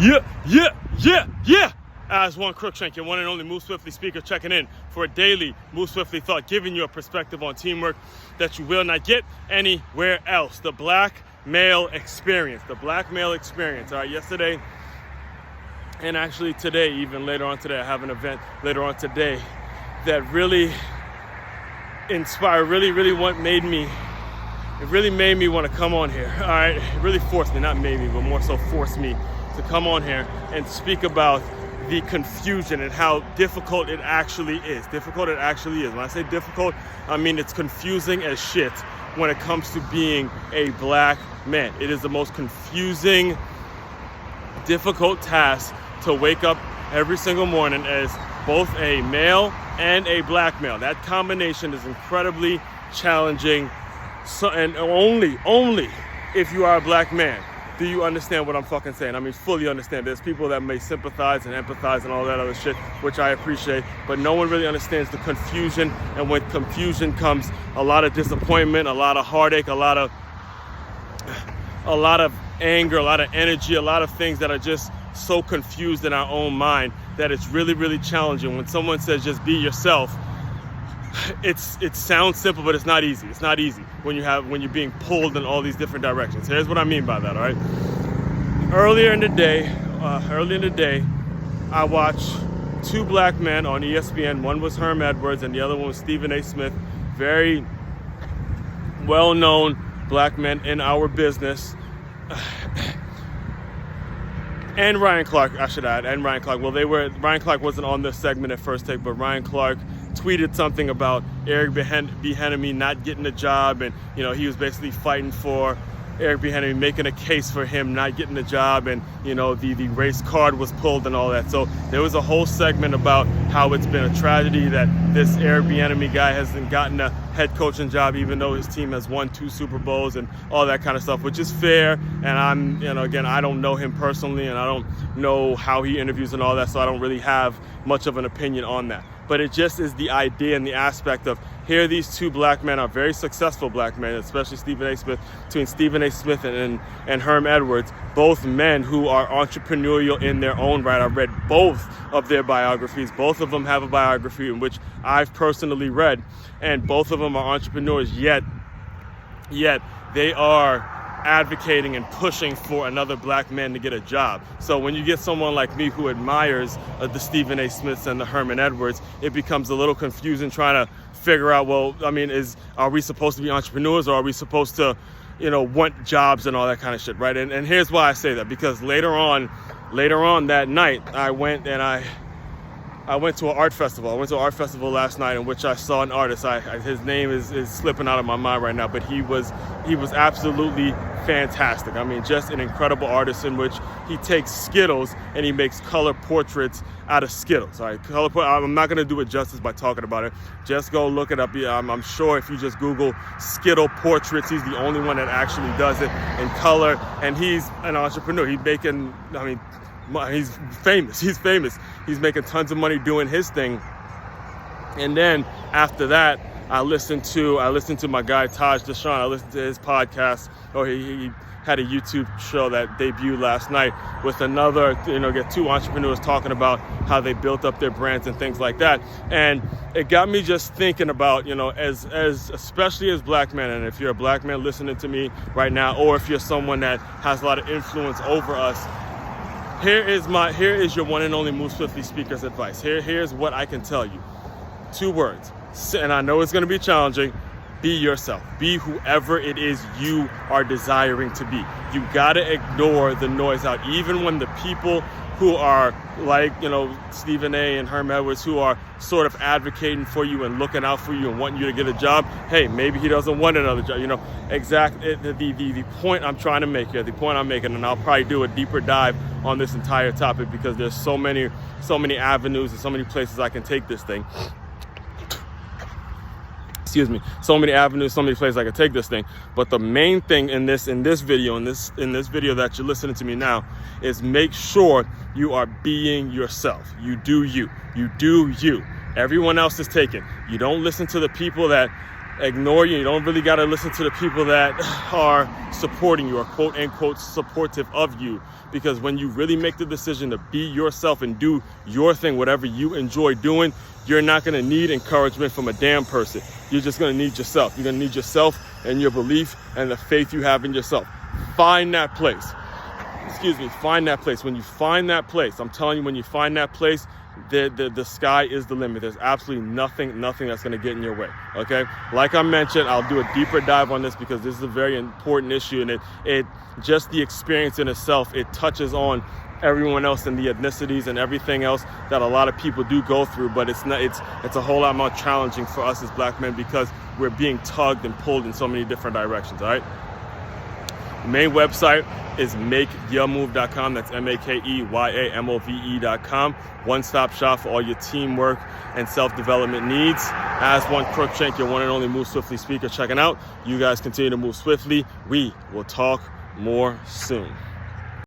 Yeah. Aswand Cruickshank, your one and only Move Swiftly speaker, checking in for a daily Move Swiftly thought, giving you a perspective on teamwork that you will not get anywhere else. The black male experience. The black male experience. All right, yesterday, and actually today, even later on today, I have an event later on today that really inspired, really made me want to come on here. All right, it really forced me, not made me, but more so forced me to come on here and speak about the confusion and how difficult it actually is. When I say difficult, I mean it's confusing as shit when it comes to being a black man. It is the most confusing, difficult task to wake up every single morning as both a male and a black male. That combination is incredibly challenging. So, and only if you are a black man do you understand what I'm fucking saying. I mean, fully understand. There's people that may sympathize and empathize and all that other shit, which I appreciate, but no one really understands the confusion. And with confusion comes a lot of disappointment, a lot of heartache, a lot of anger, a lot of energy, a lot of things that are just so confused in our own mind that it's really challenging. When someone says just be yourself, it sounds simple, but it's not easy. It's not easy when you're being pulled in all these different directions. Here's what I mean by that, all right? Earlier in the day, I watched two black men on ESPN. One was Herm Edwards and the other one was Stephen A. Smith. Very well-known black men in our business. And Ryan Clark, I should add, and Ryan Clark. Well, Ryan Clark wasn't on this segment at First Take, but Ryan Clark tweeted something about Eric Bieniemy not getting a job, and he was basically fighting for Eric Bieniemy, making a case for him not getting a job, and the race card was pulled and all that. So there was a whole segment about how it's been a tragedy that this Eric Bieniemy guy hasn't gotten a head coaching job, even though his team has won 2 Super Bowls and all that kind of stuff, which is fair. And again, I don't know him personally, and I don't know how he interviews and all that, so I don't really have much of an opinion on that. But it just is the idea and the aspect of here these two black men are very successful black men, especially Stephen A. Smith, between Stephen A. Smith and Herm Edwards, both men who are entrepreneurial in their own right. I've read both of their biographies. Both of them have a biography in which I've personally read, and both of them are entrepreneurs, yet they are advocating and pushing for another black man to get a job. So when you get someone like me who admires the Stephen A. Smiths and the Herman Edwards, it becomes a little confusing trying to figure out, well, I mean, are we supposed to be entrepreneurs, or are we supposed to, want jobs and all that kind of shit, right? And here's why I say that, because later on that night, I went to an art festival. I went to an art festival last night in which I saw an artist. His name is slipping out of my mind right now, but he was absolutely fantastic. I mean, just an incredible artist in which he takes Skittles and he makes color portraits out of Skittles. All right, I'm not going to do it justice by talking about it. Just go look it up. I'm sure if you just Google Skittle portraits, he's the only one that actually does it in color, and he's an entrepreneur. He's famous. He's making tons of money doing his thing. And then after that, I listened to my guy Taj Deshaun. I listened to his podcast. He had a YouTube show that debuted last night with another, get two entrepreneurs talking about how they built up their brands and things like that. And it got me just thinking about, as especially as black men, and if you're a black man listening to me right now, or if you're someone that has a lot of influence over us, here is your one and only Move Swiftly speaker's advice. Here's what I can tell you. 2 words. And I know it's going to be challenging. Be yourself. Be whoever it is you are desiring to be. You got to ignore the noise out. Even when the people who are like, Stephen A. and Herm Edwards, who are sort of advocating for you and looking out for you and wanting you to get a job, hey, maybe he doesn't want another job. Exactly the point I'm trying to make here, the point I'm making, and I'll probably do a deeper dive on this entire topic because there's so many avenues and so many places I can take this thing. So many avenues, so many places I could take this thing. But the main thing in this video that you're listening to me now is make sure you are being yourself. You do you. You do you. Everyone else is taken. You don't listen to the people that ignore you. You don't really got to listen to the people that are supporting you or quote unquote supportive of you, because when you really make the decision to be yourself and do your thing, whatever you enjoy doing, you're not going to need encouragement from a damn person. You're just going to need yourself. You're going to need yourself and your belief and the faith you have in yourself. Find that place. Find that place. When you find that place, I'm telling you, when you find that place, the sky is the limit. There's absolutely nothing that's going to get in your way. Okay, like I mentioned, I'll do a deeper dive on this because this is a very important issue, and it just the experience in itself, it touches on everyone else and the ethnicities and everything else that a lot of people do go through, but it's a whole lot more challenging for us as black men because we're being tugged and pulled in so many different directions. All right, the main website is makeyourmove.com. That's MakeYamove.com. One-stop shop for all your teamwork and self-development needs. Aswand Cruickshank, your one and only Move Swiftly speaker, checking out. You guys continue to move swiftly. We will talk more soon.